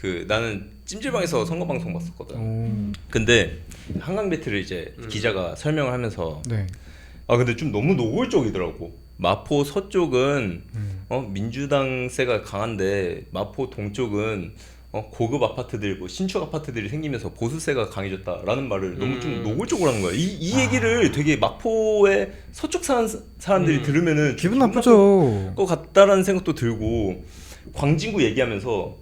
그 나는 찜질방에서 선거 방송 봤었거든. 오. 근데 한강 배틀을 이제 기자가 설명을 하면서 네. 아 근데 좀 너무 노골적이더라고. 마포 서쪽은 민주당 세가 강한데 마포 동쪽은 고급 아파트들 뭐 신축 아파트들이 생기면서 보수세가 강해졌다라는 말을 너무 좀 노골적으로 하는 거야. 이 얘기를 되게 마포의 서쪽 사는 사람들이 들으면은 기분 나쁘죠. 것 같다라는 생각도 들고 광진구 얘기하면서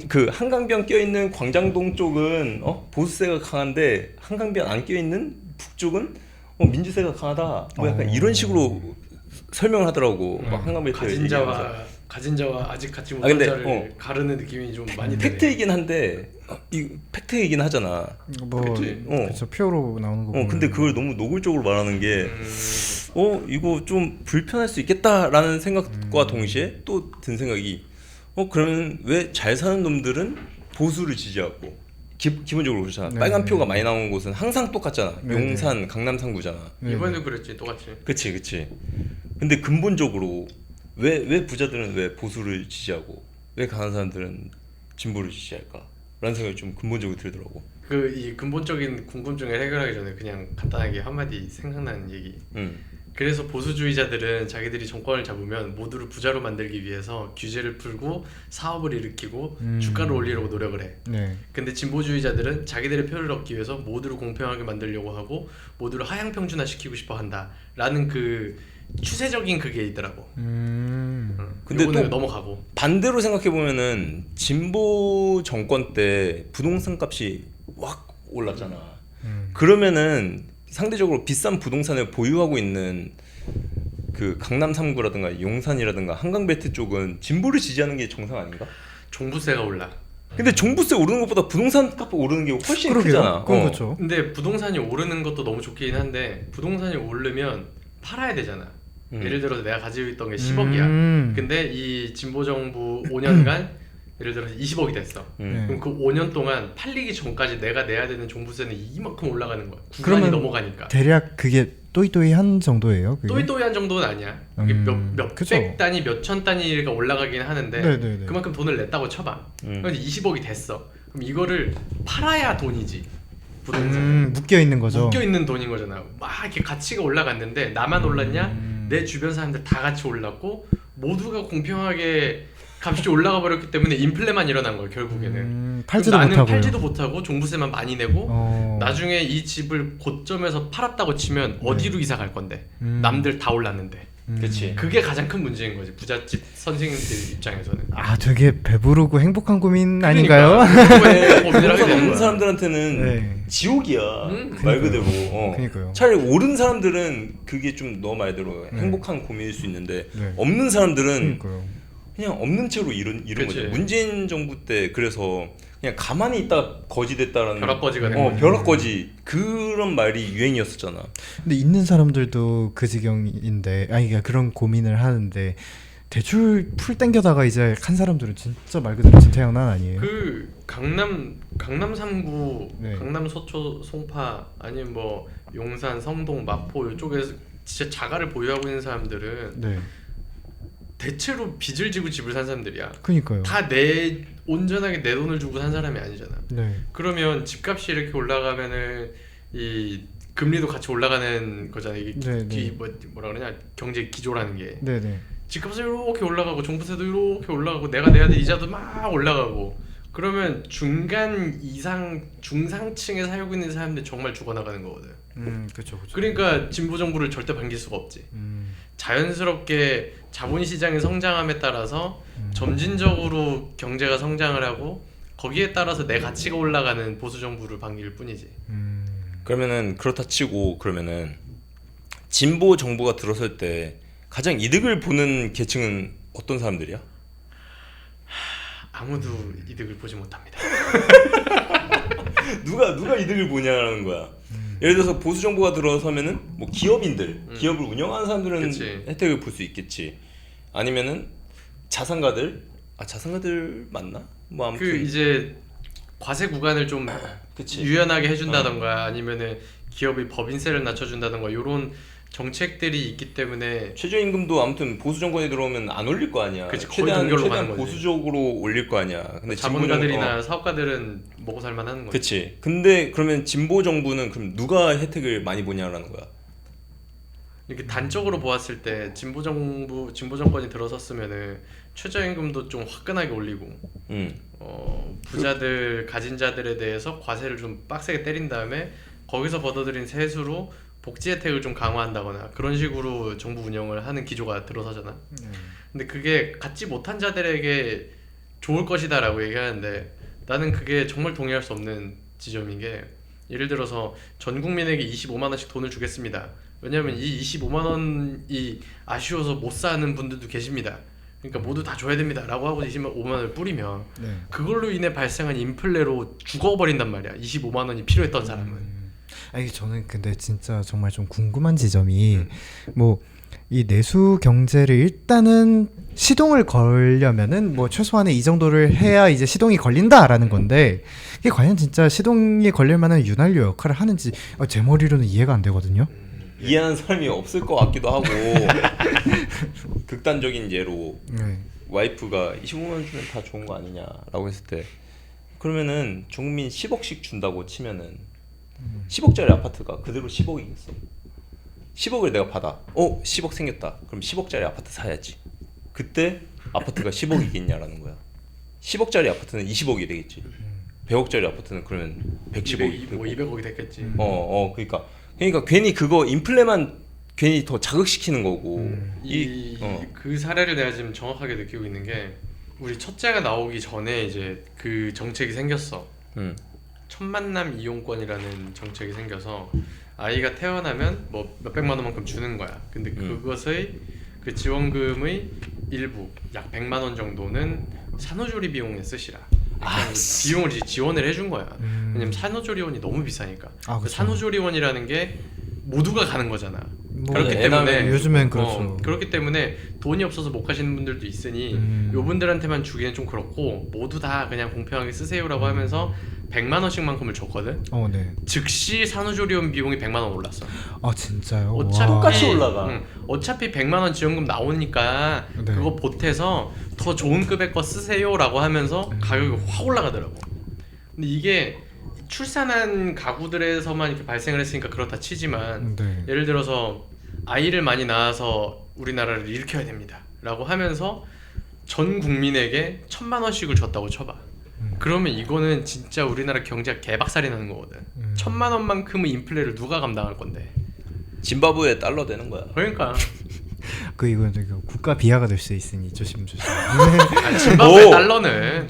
그 한강변 껴있는 광장동 쪽은 보수세가 강한데 한강변 안 껴있는 북쪽은 민주세가 강하다. 뭐 약간 이런 식으로 설명을 하더라고. 막 한강변 가진자와 아직 갖지 못한 자를 가르는 느낌이 좀 많이 드네. 팩트이긴 한데 이 팩트이긴 하잖아. 뭐 그렇죠. 표로 나오는 거. 근데 그걸 너무 노골적으로 말하는 게 이거 좀 불편할 수 있겠다라는 생각과 동시에 또 든 생각이 그러면 왜 잘 사는 놈들은 보수를 지지하고 기본적으로 그렇잖아. 네. 빨간 표가 많이 나오는 곳은 항상 똑같잖아. 네. 용산, 강남 3구잖아. 이번에도 그랬지, 똑같이. 그치. 근데 근본적으로 왜 부자들은 왜 보수를 지지하고 왜 가난한 사람들은 진보를 지지할까? 라는 생각이 좀 근본적으로 들더라고. 이 근본적인 궁금증을 해결하기 전에 그냥 간단하게 한마디 생각나는 얘기. 그래서 보수주의자들은 자기들이 정권을 잡으면 모두를 부자로 만들기 위해서 규제를 풀고 사업을 일으키고 주가를 올리려고 노력을 해. 네. 근데 진보주의자들은 자기들의 표를 얻기 위해서 모두를 공평하게 만들려고 하고 모두를 하향평준화 시키고 싶어 한다라는 그 추세적인 그게 있더라고. 근데 또 넘어가고 반대로 생각해 보면은 진보 정권 때 부동산 값이 확 올랐잖아. 그러면은 상대적으로 비싼 부동산을 보유하고 있는 그 강남 3구라든가 용산이라든가 한강벨트 쪽은 진보를 지지하는 게 정상 아닌가? 종부세가 올라. 근데 종부세 오르는 것보다 부동산 값 오르는 게 훨씬 그러게요. 크잖아. 그렇죠. 근데 부동산이 오르는 것도 너무 좋긴 한데 부동산이 오르면 팔아야 되잖아. 예를 들어서 내가 가지고 있던 게 10억이야. 근데 이 진보 정부 5년간 예를 들어서 20억이 됐어. 그럼 그 5년 동안 팔리기 전까지 내가 내야 되는 종부세는 이만큼 올라가는 거야. 구간이 넘어가니까. 대략 그게 또이또이한 정도예요? 그게? 또이또이한 정도는 아니야. 그게 몇백 단위, 몇천 단위가 올라가긴 하는데 네네네. 그만큼 돈을 냈다고 쳐봐. 그럼 20억이 됐어. 그럼 이거를 팔아야 돈이지. 부동산. 묶여 있는 거죠. 묶여 있는 돈인 거잖아. 막 이렇게 가치가 올라갔는데 나만 올랐냐? 내 주변 사람들 다 같이 올랐고 모두가 공평하게 값이 올라가 버렸기 때문에 인플레만 일어난 거야 결국에는. 팔지도 나는 못하고요. 팔지도 못하고 종부세만 많이 내고 나중에 이 집을 고점에서 팔았다고 치면 어디로 이사 갈 건데? 남들 다 올랐는데. 그치. 그게 가장 큰 문제인 거지 부잣집 선생님들 입장에서는. 되게 배부르고 행복한 고민 아닌가요? 부동산 없는 사람들한테는 네. 지옥이야. 말 그대로. 그러니까요. 차라리 오른 사람들은 그게 좀 너 말대로 행복한 고민일 수 있는데 없는 사람들은 그냥 없는 채로 이런 거죠. 문재인 정부 때 그래서 그냥 가만히 있다 거지 됐다라는 벼락거지가 된 거죠. 벼락거지 그런 말이 유행이었었잖아. 근데 있는 사람들도 그 지경인데 그러니까 그런 고민을 하는데 대출 풀 땡겨다가 이제 한 사람들은 진짜 말 그대로 진퇴양난 아니에요? 그 강남 3구, 네. 강남 서초, 송파 아니면 뭐 용산, 성동, 마포 이쪽에서 진짜 자가를 보유하고 있는 사람들은 네. 대체로 빚을 지고 집을 산 사람들이야. 그니까요. 다 온전하게 내 돈을 주고 산 사람이 아니잖아. 네. 그러면 집값이 이렇게 올라가면은 이 금리도 같이 올라가는 거잖아. 이게 뭐라 그러냐 경제 기조라는 게. 네네. 집값이 이렇게 올라가고 종부세도 이렇게 올라가고 내가 내야 될 이자도 막 올라가고 그러면 중간 이상 중상층에 살고 있는 사람들 정말 죽어나가는 거거든. 그렇죠. 그러니까 진보 정부를 절대 반길 수가 없지. 자연스럽게 자본시장의 성장함에 따라서 점진적으로 경제가 성장을 하고 거기에 따라서 내 가치가 올라가는 보수 정부를 반길 뿐이지. 그러면은 그렇다 치고 그러면은 진보 정부가 들어설 때 가장 이득을 보는 계층은 어떤 사람들이야? 아무도 이득을 보지 못합니다. 누가 이득을 보냐라는 거야. 예를 들어서 보수 정부가 들어서면은 뭐 기업인들, 기업을 운영하는 사람들은 그치. 혜택을 볼 수 있겠지. 아니면은 자산가들 맞나? 뭐 아무튼 그 이제 과세 구간을 좀 그치. 유연하게 해준다던가 아니면은 기업이 법인세를 낮춰준다던가 요런 정책들이 있기 때문에 최저임금도 아무튼 보수 정권이 들어오면 안 올릴 거 아니야. 그치, 거의 최대한 동결로 최대한 가는 거지. 보수적으로 올릴 거 아니야. 근데 자본가들이나 사업가들은 먹고 살만하는 거지. 그치. 근데 그러면 진보 정부는 그럼 누가 혜택을 많이 보냐라는 거야. 이렇게 단적으로 보았을 때 진보 정권이 들어섰으면은 최저임금도 좀 화끈하게 올리고 부자들 가진 자들에 대해서 과세를 좀 빡세게 때린 다음에 거기서 벌어들인 세수로 복지 혜택을 좀 강화한다거나 그런 식으로 정부 운영을 하는 기조가 들어서잖아. 근데 그게 갖지 못한 자들에게 좋을 것이다라고 얘기하는데 나는 그게 정말 동의할 수 없는 지점인 게 예를 들어서 전 국민에게 25만 원씩 돈을 주겠습니다. 왜냐하면 이 25만 원이 아쉬워서 못 사는 분들도 계십니다. 그러니까 모두 다 줘야 됩니다 라고 하고 25만 원을 뿌리면 그걸로 인해 발생한 인플레로 죽어버린단 말이야. 25만 원이 필요했던 사람은. 아니 저는 근데 진짜 정말 좀 궁금한 지점이 뭐 이 내수 경제를 일단은 시동을 걸려면은 뭐 최소한의 이 정도를 해야 이제 시동이 걸린다라는 건데 이게 과연 진짜 시동이 걸릴 만한 윤활유 역할을 하는지 제 머리로는 이해가 안 되거든요. 이해하는 사람이 없을 것 같기도 하고 극단적인 예로 와이프가 25만 원 주면 다 좋은 거 아니냐라고 했을 때 그러면은 국민 10억씩 준다고 치면은 10억짜리 아파트가 그대로 10억이겠어. 10억을 내가 받아. 10억 생겼다. 그럼 10억짜리 아파트 사야지. 그때 아파트가 10억이겠냐라는 거야. 10억짜리 아파트는 20억이 되겠지. 100억짜리 아파트는 그러면 110억이 되고 200억이 됐겠지. 그러니까 괜히 그거 인플레만 괜히 더 자극시키는 거고. 그 사례를 내가 지금 정확하게 느끼고 있는 게 우리 첫째가 나오기 전에 이제 그 정책이 생겼어. 천만남 이용권이라는 정책이 생겨서 아이가 태어나면 뭐 몇백만 원만큼 주는 거야. 근데 그것의 그 지원금의 일부 약 100만 원 정도는 산후조리 비용에 쓰시라. 비용을 지원을 해준 거야. 왜냐면 산후조리원이 너무 비싸니까. 그 산후조리원이라는 게 모두가 가는 거잖아. 그렇기 때문에 요즘엔 그렇죠. 그렇기 때문에 돈이 없어서 못 가시는 분들도 있으니 요분들한테만 주기엔 좀 그렇고 모두 다 그냥 공평하게 쓰세요라고 하면서 100만 원씩만큼을 줬거든. 즉시 산후조리원 비용이 100만 원 올랐어. 진짜요? 어차피 똑같이 올라가. 어차피 100만 원 지원금 나오니까 그거 보태서 더 좋은 급의 거 쓰세요라고 하면서 가격이 확 올라가더라고. 근데 이게 출산한 가구들에서만 이렇게 발생을 했으니까 그렇다 치지만 예를 들어서 아이를 많이 낳아서 우리나라를 일으켜야 됩니다 라고 하면서 전 국민에게 1000만 원씩을 줬다고 쳐봐. 그러면 이거는 진짜 우리나라 경제가 개박살이 나는 거거든. 1000만 원만큼의 인플레를 누가 감당할 건데. 짐바브웨 달러 되는 거야. 그러니까 이건 국가 비하가 될 수 있으니 조심조심. 짐바브웨 달러는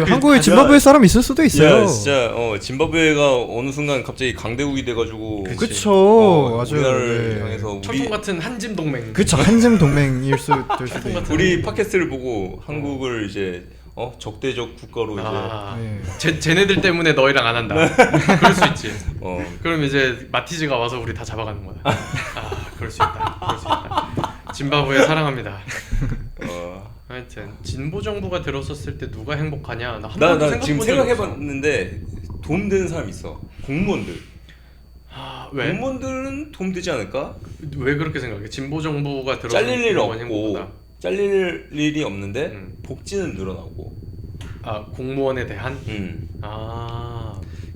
한국에 짐바브웨 사람 있을 수도 있어요. 진짜 짐바브웨가 어느 순간 갑자기 강대국이 돼가지고 그쵸. 맞아요. 우리나라를 향해서 천풍 같은 한짐 동맹. 그쵸. 한짐 동맹일 수 될 수도 있고. 우리 팟캐스트를 보고 한국을 이제 적대적 국가로 이제 쟤네들 때문에 너희랑 안 한다. 그럴 수 있지. 그럼 이제 마티즈가 와서 우리 다 잡아가는 거야. 그럴 수 있다. 짐바브웨 사랑합니다. 하여튼 진보 정부가 들어섰을 때 누가 행복하냐? 나 지금 생각해봤는데 도움 되는 사람 있어. 공무원들. 왜? 공무원들은 도움 되지 않을까? 왜 그렇게 생각해? 진보 정부가 들어서 잘릴 일 없고 잘릴 일이 없는데 복지는 늘어나고. 공무원에 대한?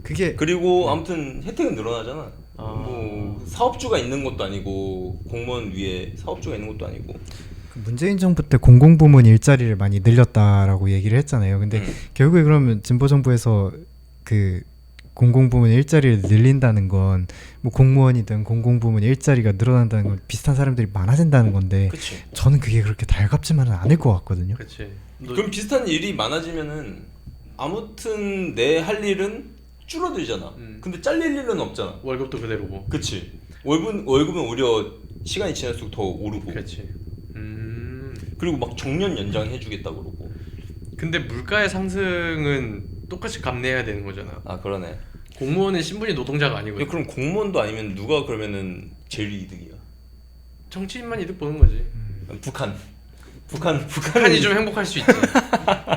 그게 그리고 아무튼 혜택은 늘어나잖아. 뭐 사업주가 있는 것도 아니고 공무원 위에 사업주가 있는 것도 아니고. 문재인 정부 때 공공부문 일자리를 많이 늘렸다라고 얘기를 했잖아요. 근데 결국에 그러면 진보 정부에서 그 공공부문 일자리를 늘린다는 건 뭐 공무원이든 공공부문 일자리가 늘어난다는 건 비슷한 사람들이 많아진다는 건데 저는 그게 그렇게 달갑지만은 않을 것 같거든요. 그럼 비슷한 일이 많아지면은 아무튼 내 할 일은 줄어들잖아. 근데 잘릴 일은 없잖아. 월급도 그대로고. 그치. 월급은 오히려 시간이 지날수록 더 오르고. 그렇지. 그리고 막 정년 연장해주겠다 그러고. 근데 물가의 상승은 똑같이 감내해야 되는 거잖아. 그러네. 공무원은 신분이 노동자가 아니고. 그럼 공무원도 아니면 누가 그러면은 제일 이득이야? 정치인만 이득 보는 거지. 북한이 좀 행복할 수 있지.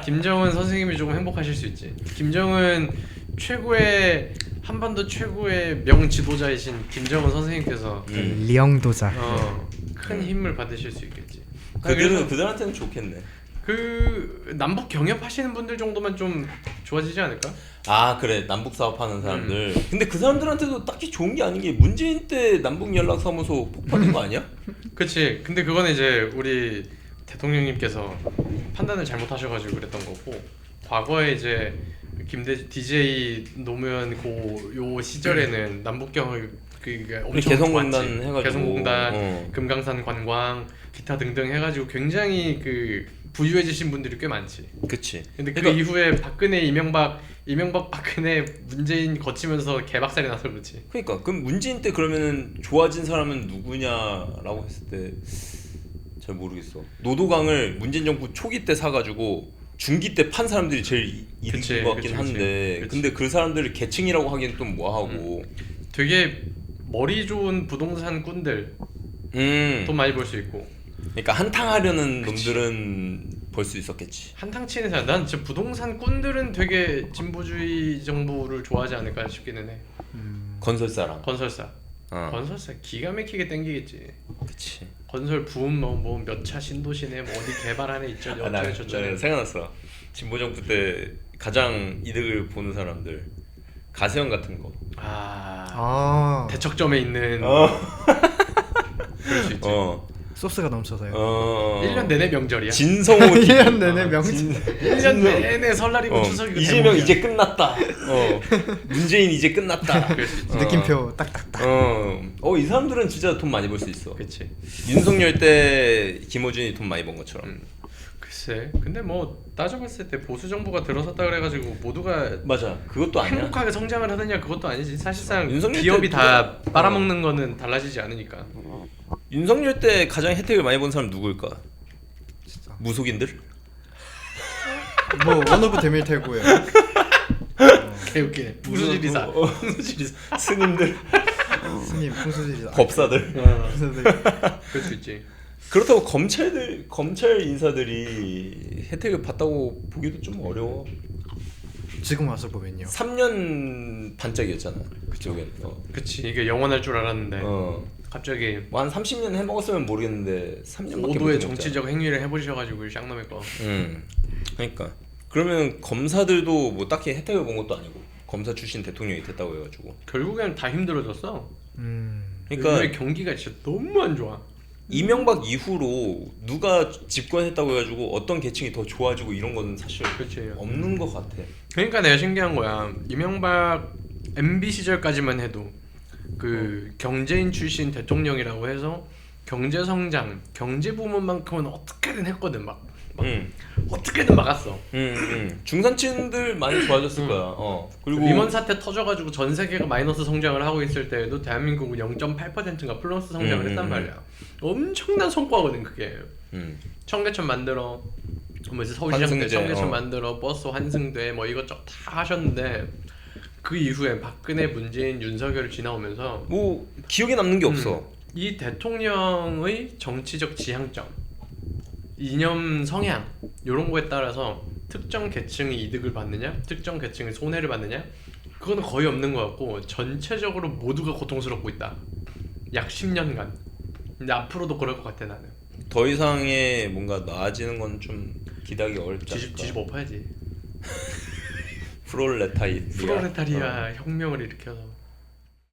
김정은 선생님이 조금 행복하실 수 있지. 김정은 최고의 한반도 최고의 명 지도자이신 김정은 선생님께서 리영도자. 큰 힘을 받으실 수 있겠지. 그들한테는 좋겠네. 그 남북 경협하시는 분들 정도만 좀 좋아지지 않을까? 아 그래 남북 사업하는 사람들. 근데 그 사람들한테도 딱히 좋은 게 아닌 게 문재인 때 남북 연락사무소 폭파된 거 아니야? 그치. 근데 그거는 이제 우리 대통령님께서 판단을 잘못하셔가지고 그랬던 거고, 과거에 이제 DJ 노무현 요 시절에는 남북 경협 그게 엄청 개성공단 좋았지. 해가지고 개성공단, 금강산 관광, 기타 등등 해가지고 굉장히 그 부유해지신 분들이 꽤 많지. 그치. 근데 그 그러니까- 이후에 박근혜, 이명박, 박근혜, 문재인 거치면서 개박살이 나서 그렇지. 그러니까 그럼 문재인 때 그러면은 좋아진 사람은 누구냐라고 했을 때 잘 모르겠어. 노도강을 문재인 정부 초기 때 사가지고 중기 때 판 사람들이 제일 이득인 것 같긴 한데, 그치. 근데 그 사람들을 계층이라고 하기엔 좀 뭐하고. 되게 머리 좋은 부동산 꾼들 돈 많이 벌 수 있고, 그러니까 한탕하려는 그치. 놈들은 벌 수 있었겠지. 한탕 치는 사람. 난 진짜 부동산 꾼들은 되게 진보주의 정부를 좋아하지 않을까 싶기는 해. 건설사랑. 건설사. 어. 건설사 기가 막히게 땡기겠지. 그치. 건설 부음 뭐 몇 차 신도시네, 뭐 어디 개발안에 있죠, 나 어쩌네 저쩌네. 생각났어. 진보 정부 때 가장 이득을 보는 사람들 가세형 같은 거. 대척점에 있는. 그럴 수 있지. 소스가 넘쳐서요. 1년 내내 명절이야. 진성호 1년 내내 명절. 1년 내내 설날이고 추석이고 이재명 대목이야. 이제 끝났다. 문재인 이제 끝났다. 그럴 수 있지. 느낌표 딱딱딱. 이 사람들은 진짜 돈 많이 벌 수 있어. 그치. 윤석열 때 김어준이 돈 많이 번 것처럼. 글쎄, 근데 뭐 따져봤을 때 보수 정부가 들어섰다 그래가지고 모두가 맞아. 그것도 아니야. 행복하게 성장을 하느냐, 그것도 아니지. 사실상 윤석열 기업이 때 다 빨아먹는 거는 달라지지 않으니까. 윤석열 때 가장 혜택을 많이 본 사람 누구일까? 진짜. 무속인들? 뭐 원오브 데밀테고예요. 개웃기네. 풍수지리사. 풍수지리사. 스님들? 스님 풍수지리. 법사들? 그럴 수 있지. 그렇다고 검찰 인사들이 혜택을 받다고 보기도 좀 어려워. 지금 와서 보면요. 3년 반짝이었잖아 그쪽엔. 그치. 이게 영원할 줄 알았는데 갑자기 한 30년 해먹었으면 모르겠는데 3년밖에 고도의 정치적 행위를 해보셔가지고 쌍놈의 거. 그러니까 그러면 검사들도 뭐 딱히 혜택을 본 것도 아니고 검사 출신 대통령이 됐다고 해가지고 결국엔 다 힘들어졌어. 그러니까 요즘에 경기가 진짜 너무 안 좋아. 이명박 이후로 누가 집권했다고 해가지고 어떤 계층이 더 좋아지고 이런 거는 사실 그치. 없는 것 같아. 그러니까 내가 신기한 거야. 이명박 MB 시절까지만 해도 그 경제인 출신 대통령이라고 해서 경제 성장, 경제 부문만큼은 어떻게든 했거든. 막 어떻게든 막았어. 중산층들 많이 좋아졌을 거야. 그리고 리먼 사태 터져가지고 전 세계가 마이너스 성장을 하고 있을 때에도 대한민국은 0.8%인가 플러스 성장을 했단 말이야. 엄청난 성과거든 그게. 청계천 만들어, 뭐 이제 서울시장 때 환승제, 청계천 만들어, 버스 환승돼, 뭐 이것저것 다 하셨는데 그 이후에 박근혜, 문재인, 윤석열을 지나오면서 뭐 기억에 남는 게 없어. 이 대통령의 정치적 지향점, 이념 성향 이런 거에 따라서 특정 계층이 이득을 받느냐, 특정 계층이 손해를 받느냐, 그거는 거의 없는 것 같고 전체적으로 모두가 고통스럽고 있다. 약 10년간. 근데 앞으로도 그럴 것 같아 나는. 더 이상의 뭔가 나아지는 건 좀 기대하기 어렵지 않을까. 뒤집어 엎어야지. 프롤레타리아 프롤레타리아 혁명을 일으켜서.